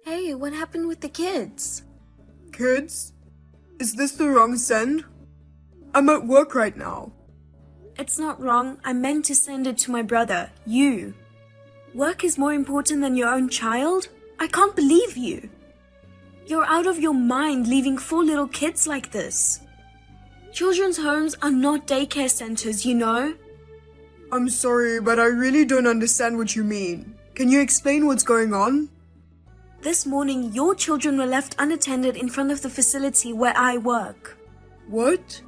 Hey, what happened with the kids? Kids? Is this the wrong send? I'm at work right now. It's not wrong. I meant to send it to my brother, you. Work is more important than your own child? I can't believe you. You're out of your mind leaving 4 little kids like this. Children's homes are not daycare centers, you know? I'm sorry, but I really don't understand what you mean. Can you explain what's going on? This morning, your children were left unattended in front of the facility where I work. What?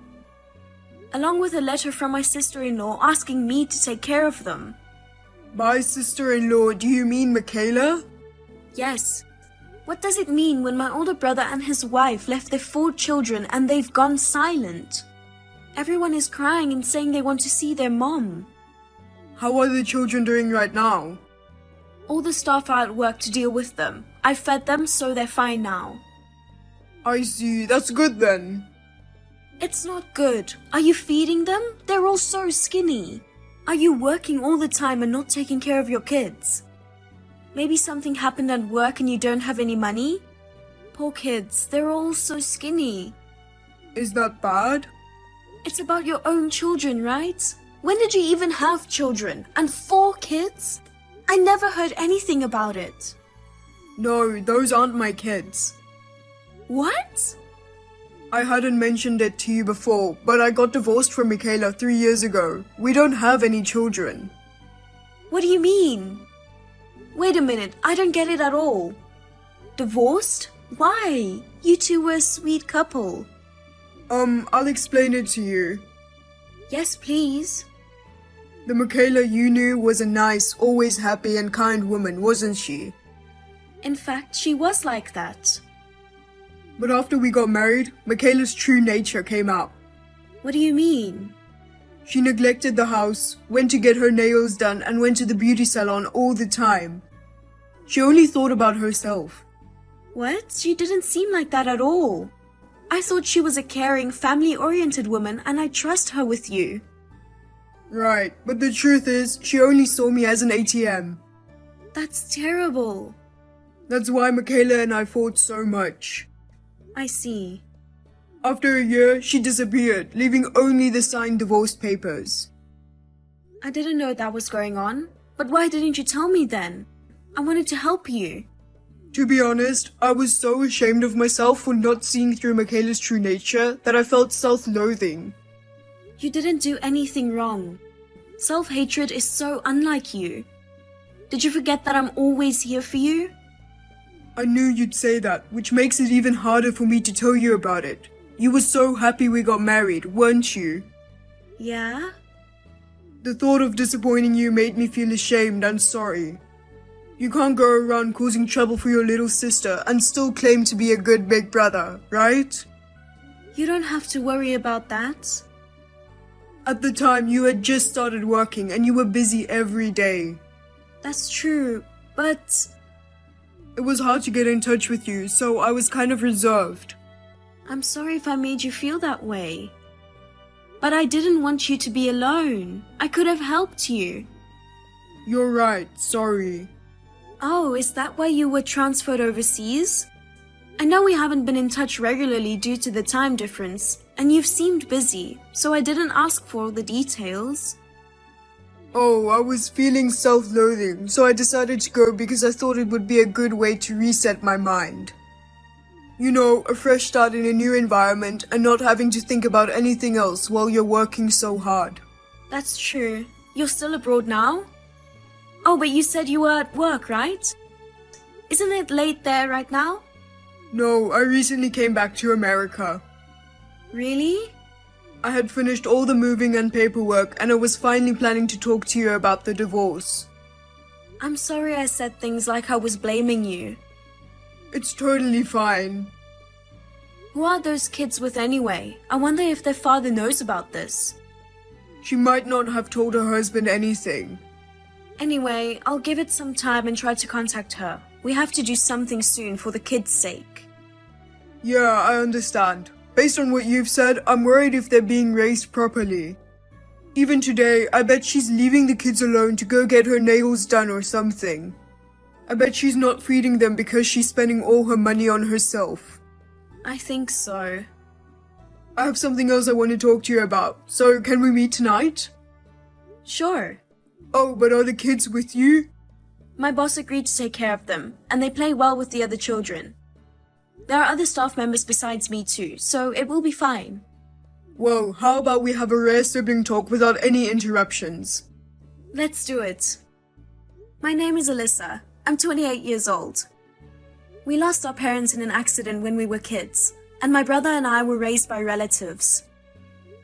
Along with a letter from my sister-in-law asking me to take care of them. My sister-in-law, do you mean Michaela? Yes. What does it mean when my older brother and his wife left their 4 children and they've gone silent? Everyone is crying and saying they want to see their mom. How are the children doing right now? All the staff are at work to deal with them. I fed them, so they're fine now. I see, that's good then. It's not good. Are you feeding them? They're all so skinny. Are you working all the time and not taking care of your kids? Maybe something happened at work and you don't have any money? Poor kids, they're all so skinny. Is that bad? It's about your own children, right? When did you even have children? And 4 kids? I never heard anything about it. No, those aren't my kids. What? I hadn't mentioned it to you before, but I got divorced from Michaela 3 years ago. We don't have any children. What do you mean? Wait a minute, I don't get it at all. Divorced? Why? You two were a sweet couple. I'll explain it to you. Yes, please. The Michaela you knew was a nice, always happy and kind woman, wasn't she? In fact, she was like that. But after we got married, Michaela's true nature came out. What do you mean? She neglected the house, went to get her nails done and went to the beauty salon all the time. She only thought about herself. What? She didn't seem like that at all. I thought she was a caring, family-oriented woman and I trust her with you. Right, but the truth is, she only saw me as an ATM. That's terrible. That's why Michaela and I fought so much. I see. After a year, she disappeared, leaving only the signed divorce papers. I didn't know that was going on. But why didn't you tell me then? I wanted to help you. To be honest, I was so ashamed of myself for not seeing through Michaela's true nature that I felt self-loathing. You didn't do anything wrong. Self-hatred is so unlike you. Did you forget that I'm always here for you? I knew you'd say that, which makes it even harder for me to tell you about it. You were so happy we got married, weren't you? Yeah? The thought of disappointing you made me feel ashamed and sorry. You can't go around causing trouble for your little sister and still claim to be a good big brother, right? You don't have to worry about that. At the time, you had just started working and you were busy every day. That's true, but... It was hard to get in touch with you, so I was kind of reserved. I'm sorry if I made you feel that way. But I didn't want you to be alone. I could have helped you. You're right, sorry. Oh, is that why you were transferred overseas? I know we haven't been in touch regularly due to the time difference, and you've seemed busy, so I didn't ask for all the details. Oh, I was feeling self-loathing, so I decided to go because I thought it would be a good way to reset my mind. You know, a fresh start in a new environment and not having to think about anything else while you're working so hard. That's true. You're still abroad now? Oh, but you said you were at work, right? Isn't it late there right now? No, I recently came back to America. Really? I had finished all the moving and paperwork and I was finally planning to talk to you about the divorce. I'm sorry I said things like I was blaming you. It's totally fine. Who are those kids with anyway? I wonder if their father knows about this. She might not have told her husband anything. Anyway, I'll give it some time and try to contact her. We have to do something soon for the kids' sake. Yeah, I understand. Based on what you've said, I'm worried if they're being raised properly. Even today, I bet she's leaving the kids alone to go get her nails done or something. I bet she's not feeding them because she's spending all her money on herself. I think so. I have something else I want to talk to you about, so can we meet tonight? Sure. Oh, but are the kids with you? My boss agreed to take care of them, and they play well with the other children. There are other staff members besides me too, so it will be fine. Well, how about we have a rare sibling talk without any interruptions? Let's do it. My name is Alyssa. I'm 28 years old. We lost our parents in an accident when we were kids, and my brother and I were raised by relatives.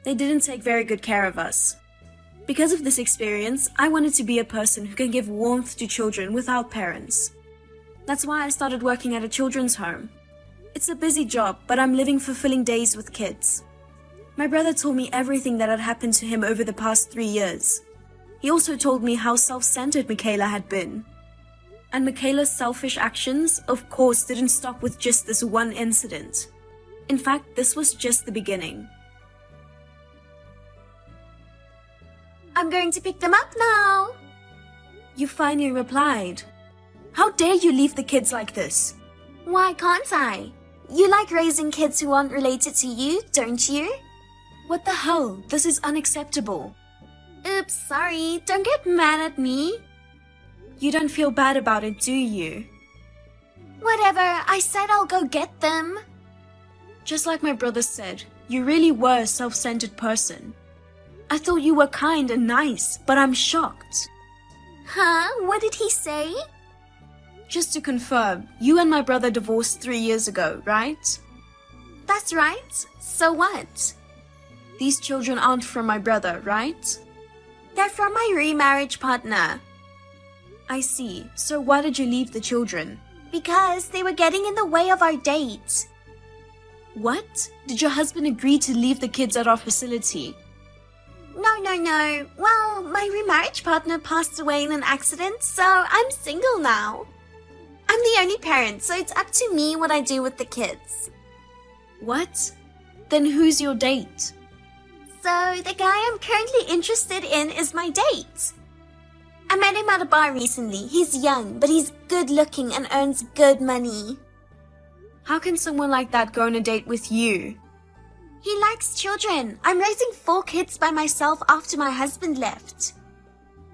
They didn't take very good care of us. Because of this experience, I wanted to be a person who can give warmth to children without parents. That's why I started working at a children's home. It's a busy job, but I'm living fulfilling days with kids. My brother told me everything that had happened to him over the past 3 years. He also told me how self-centered Michaela had been. And Michaela's selfish actions, of course, didn't stop with just this one incident. In fact, this was just the beginning. I'm going to pick them up now. You finally replied. How dare you leave the kids like this? Why can't I? You like raising kids who aren't related to you, don't you? What the hell? This is unacceptable. Oops, sorry. Don't get mad at me. You don't feel bad about it, do you? Whatever, I said I'll go get them. Just like my brother said, you really were a self-centered person. I thought you were kind and nice, but I'm shocked. Huh? What did he say? Just to confirm, you and my brother divorced 3 years ago, right? That's right. So what? These children aren't from my brother, right? They're from my remarriage partner. I see. So why did you leave the children? Because they were getting in the way of our date. What? Did your husband agree to leave the kids at our facility? No. Well, my remarriage partner passed away in an accident, so I'm single now. I'm the only parent, so it's up to me what I do with the kids. What? Then who's your date? So, the guy I'm currently interested in is my date. I met him at a bar recently. He's young, but he's good looking and earns good money. How can someone like that go on a date with you? He likes children. I'm raising 4 kids by myself after my husband left.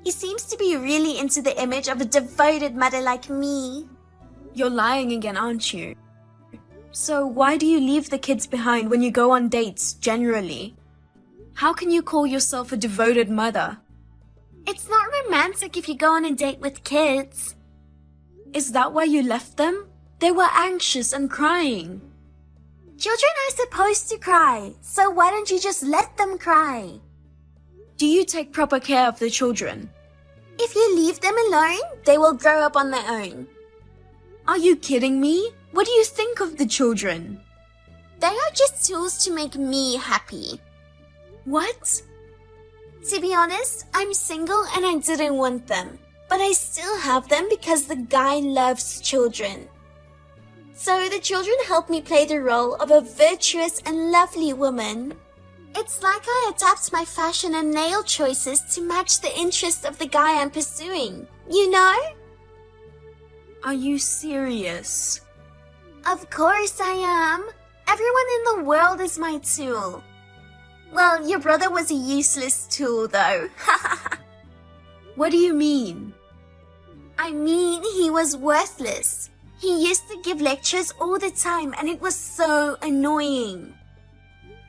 He seems to be really into the image of a devoted mother like me. You're lying again, aren't you? So why do you leave the kids behind when you go on dates, generally? How can you call yourself a devoted mother? It's not romantic if you go on a date with kids. Is that why you left them? They were anxious and crying. Children are supposed to cry, so why don't you just let them cry? Do you take proper care of the children? If you leave them alone, they will grow up on their own. Are you kidding me? What do you think of the children? They are just tools to make me happy. What? To be honest, I'm single and I didn't want them, but I still have them because the guy loves children. So the children help me play the role of a virtuous and lovely woman. It's like I adapt my fashion and nail choices to match the interests of the guy I'm pursuing, you know? Are you serious? Of course I am. Everyone in the world is my tool. Well, your brother was a useless tool though. What do you mean? I mean, he was worthless. He used to give lectures all the time and it was so annoying.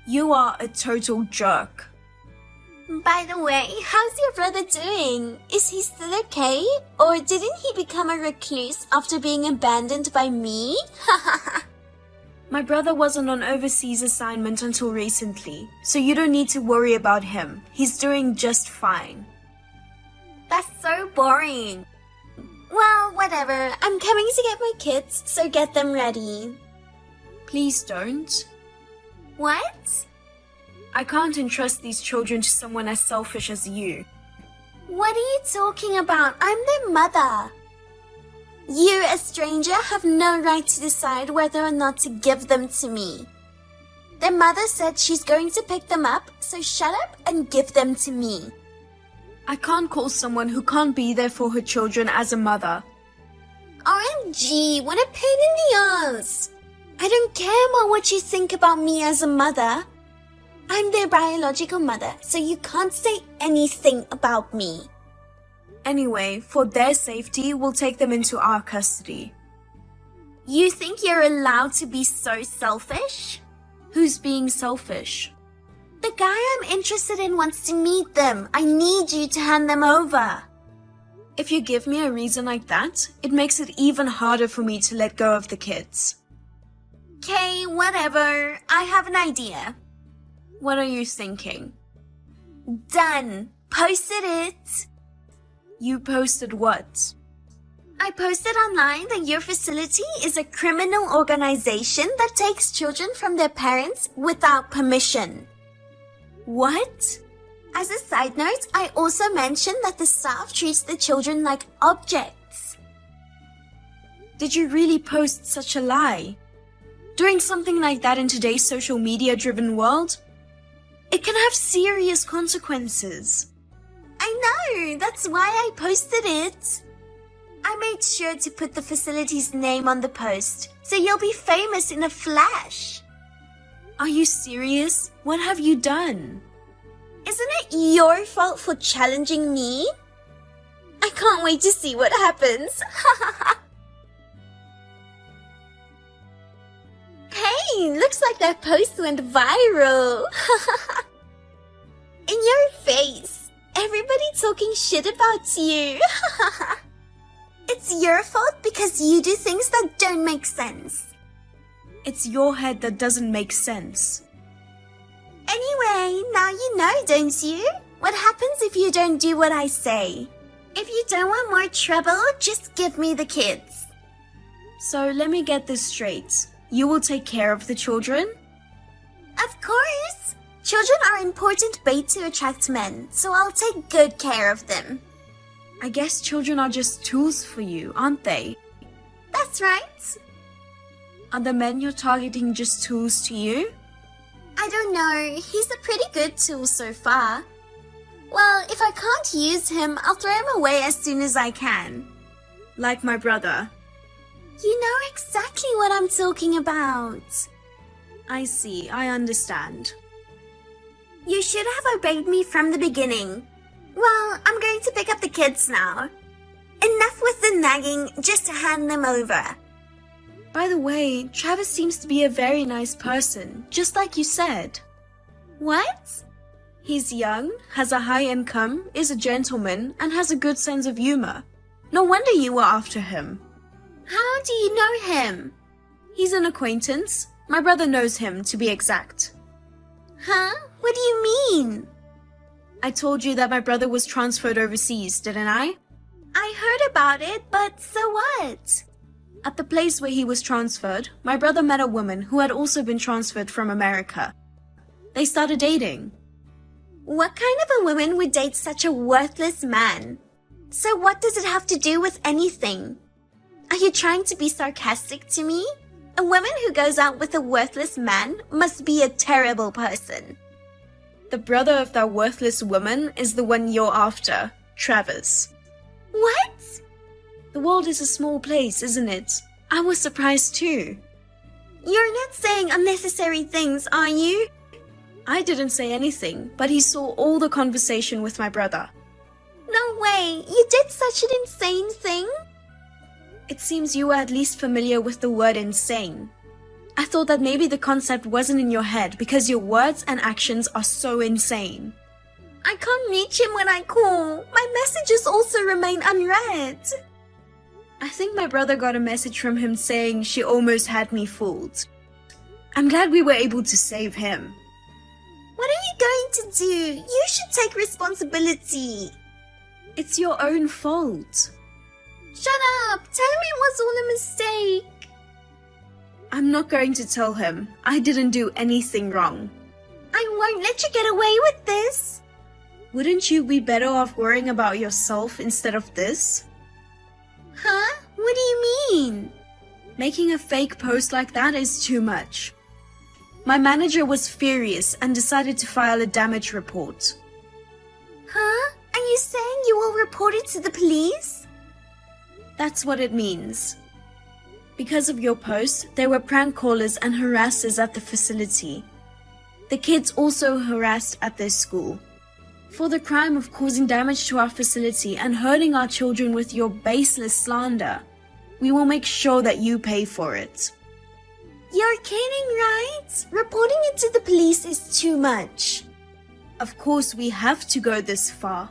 You are a total jerk. By the way, how's your brother doing? Is he still okay? Or didn't he become a recluse after being abandoned by me? My brother wasn't on overseas assignment until recently, so you don't need to worry about him. He's doing just fine. That's so boring. Well, whatever. I'm coming to get my kids, so get them ready. Please don't. What? I can't entrust these children to someone as selfish as you. What are you talking about? I'm their mother. You, a stranger, have no right to decide whether or not to give them to me. Their mother said she's going to pick them up, so shut up and give them to me. I can't call someone who can't be there for her children as a mother. OMG, what a pain in the ass. I don't care about what you think about me as a mother. I'm their biological mother, so you can't say anything about me. Anyway, for their safety, we'll take them into our custody. You think you're allowed to be so selfish? Who's being selfish? The guy I'm interested in wants to meet them. I need you to hand them over. If you give me a reason like that, it makes it even harder for me to let go of the kids. Okay, whatever. I have an idea. What are you thinking? Done. Posted it. You posted what? I posted online that your facility is a criminal organization that takes children from their parents without permission. What? As a side note, I also mentioned that the staff treats the children like objects. Did you really post such a lie? Doing something like that in today's social media driven world? It can have serious consequences. I know, that's why I posted it. I made sure to put the facility's name on the post, so you'll be famous in a flash. Are you serious? What have you done? Isn't it your fault for challenging me? I can't wait to see what happens. Hey, looks like that post went viral. In your face. Everybody talking shit about you. It's your fault because you do things that don't make sense. It's your head that doesn't make sense. Anyway, now you know, don't you? What happens if you don't do what I say? If you don't want more trouble, just give me the kids. So let me get this straight. You will take care of the children? Of course. Children are important bait to attract men, so I'll take good care of them. I guess children are just tools for you, aren't they? That's right. Are the men you're targeting just tools to you? I don't know. He's a pretty good tool so far. Well, if I can't use him, I'll throw him away as soon as I can. Like my brother. You know exactly what I'm talking about. I see, I understand. You should have obeyed me from the beginning. Well, I'm going to pick up the kids now. Enough with the nagging, just hand them over. By the way, Travis seems to be a very nice person, just like you said. What? He's young, has a high income, is a gentleman, and has a good sense of humor. No wonder you were after him. How do you know him? He's an acquaintance. My brother knows him, to be exact. Huh? What do you mean? I told you that my brother was transferred overseas, didn't I? I heard about it, but so what? At the place where he was transferred, my brother met a woman who had also been transferred from America. They started dating. What kind of a woman would date such a worthless man? So what does it have to do with anything? Are you trying to be sarcastic to me? A woman who goes out with a worthless man must be a terrible person. The brother of that worthless woman is the one you're after, Travis. What? The world is a small place, isn't it? I was surprised too. You're not saying unnecessary things, are you? I didn't say anything, but he saw all the conversation with my brother. No way, you did such an insane thing? It seems you were at least familiar with the word insane. I thought that maybe the concept wasn't in your head because your words and actions are so insane. I can't reach him when I call. My messages also remain unread. I think my brother got a message from him saying she almost had me fooled. I'm glad we were able to save him. What are you going to do? You should take responsibility. It's your own fault. Shut up! Tell him it was all a mistake. I'm not going to tell him. I didn't do anything wrong. I won't let you get away with this. Wouldn't you be better off worrying about yourself instead of this? Huh? What do you mean? Making a fake post like that is too much. My manager was furious and decided to file a damage report. Huh? Are you saying you will report it to the police? That's what it means. Because of your post, there were prank callers and harassers at the facility. The kids also harassed at their school. For the crime of causing damage to our facility and hurting our children with your baseless slander, we will make sure that you pay for it. You're kidding, right? Reporting it to the police is too much. Of course, we have to go this far.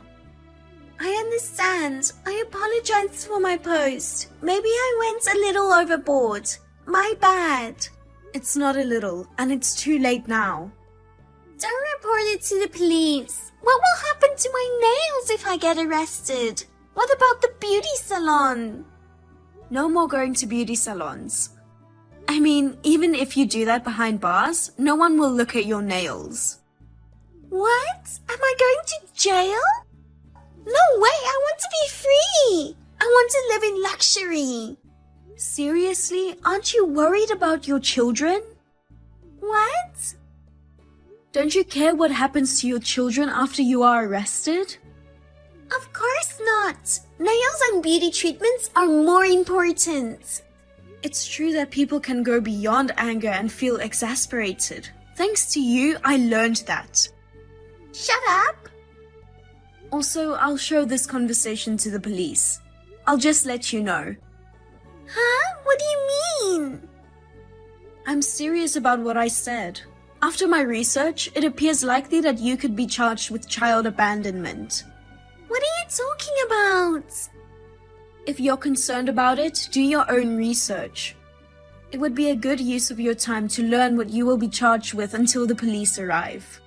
I understand. I apologize for my post. Maybe I went a little overboard. My bad. It's not a little, and it's too late now. Don't report it to the police. What will happen to my nails if I get arrested? What about the beauty salon? No more going to beauty salons. I mean, even if you do that behind bars, no one will look at your nails. What? Am I going to jail? No way, I want to be free. I want to live in luxury. Seriously? Aren't you worried about your children? What? Don't you care what happens to your children after you are arrested? Of course not. Nails and beauty treatments are more important. It's true that people can go beyond anger and feel exasperated. Thanks to you, I learned that. Shut up. Also, I'll show this conversation to the police. I'll just let you know. Huh? What do you mean? I'm serious about what I said. After my research, it appears likely that you could be charged with child abandonment. What are you talking about? If you're concerned about it, do your own research. It would be a good use of your time to learn what you will be charged with until the police arrive.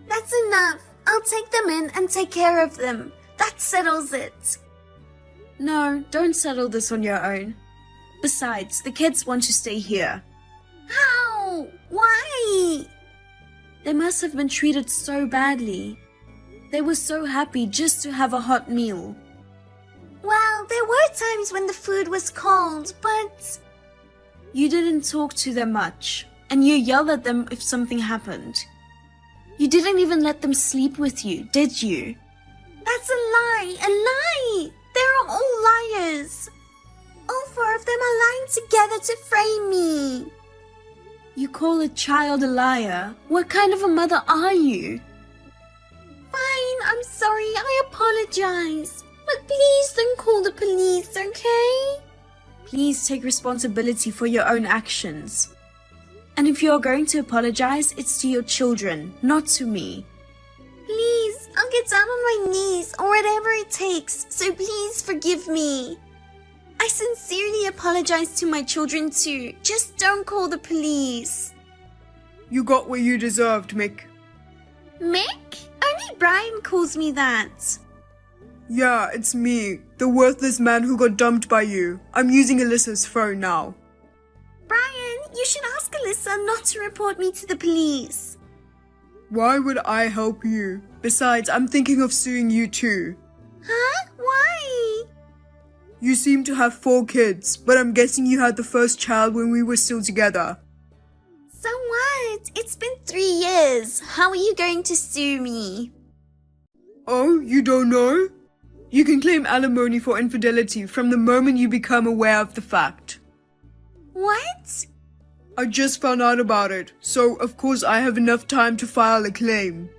That's enough. I'll take them in and take care of them. That settles it. No, don't settle this on your own. Besides, the kids want to stay here. How? Why? They must have been treated so badly. They were so happy just to have a hot meal. Well, there were times when the food was cold, but... You didn't talk to them much, and you yelled at them if something happened. You didn't even let them sleep with you, did you? That's a lie! A lie! They're all liars! All four of them are lying together to frame me. You call a child a liar? What kind of a mother are you? Fine, I'm sorry, I apologize. But please don't call the police, okay? Please take responsibility for your own actions. And if you are going to apologize, it's to your children, not to me. Please, I'll get down on my knees or whatever it takes, so please forgive me. I sincerely apologize to my children too. Just don't call the police. You got what you deserved, Mick. Mick? Only Brian calls me that. Yeah, it's me, the worthless man who got dumped by you. I'm using Alyssa's phone now. Brian, you should ask Alyssa not to report me to the police. Why would I help you? Besides, I'm thinking of suing you too. Huh? Why? You seem to have 4 kids, but I'm guessing you had the first child when we were still together. So what? It's been 3 years. How are you going to sue me? Oh, you don't know? You can claim alimony for infidelity from the moment you become aware of the fact. What? I just found out about it, so of course I have enough time to file a claim.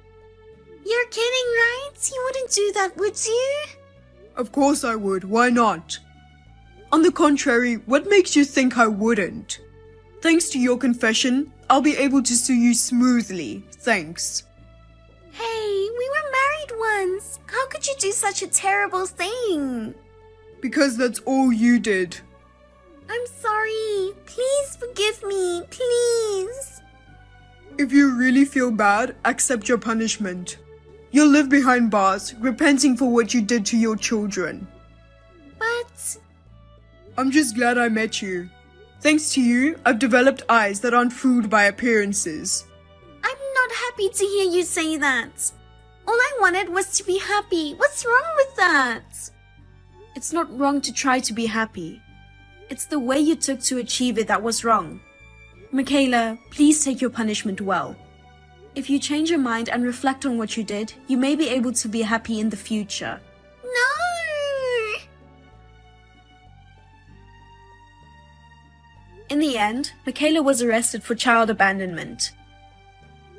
You're kidding, right? You wouldn't do that, would you? Of course I would, why not? On the contrary, what makes you think I wouldn't? Thanks to your confession, I'll be able to sue you smoothly, thanks. Hey, we were married once. How could you do such a terrible thing? Because that's all you did. I'm sorry. Please forgive me, please. If you really feel bad, accept your punishment. You'll live behind bars, repenting for what you did to your children. But... I'm just glad I met you. Thanks to you, I've developed eyes that aren't fooled by appearances. I'm not happy to hear you say that. All I wanted was to be happy. What's wrong with that? It's not wrong to try to be happy. It's the way you took to achieve it that was wrong. Michaela, please take your punishment well. If you change your mind and reflect on what you did, you may be able to be happy in the future. No! In the end, Michaela was arrested for child abandonment.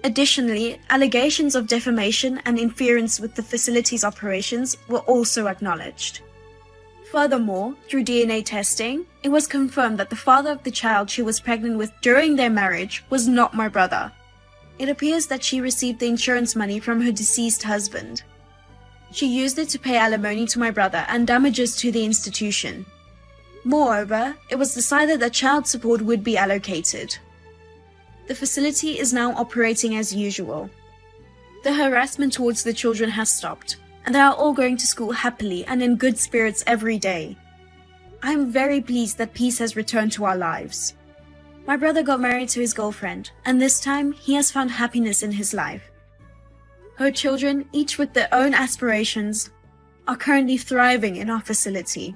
Additionally, allegations of defamation and interference with the facility's operations were also acknowledged. Furthermore, through DNA testing, it was confirmed that the father of the child she was pregnant with during their marriage was not my brother. It appears that she received the insurance money from her deceased husband. She used it to pay alimony to my brother and damages to the institution. Moreover, it was decided that child support would be allocated. The facility is now operating as usual. The harassment towards the children has stopped, and they are all going to school happily and in good spirits every day. I am very pleased that peace has returned to our lives. My brother got married to his girlfriend, and this time he has found happiness in his life. Her children, each with their own aspirations, are currently thriving in our facility.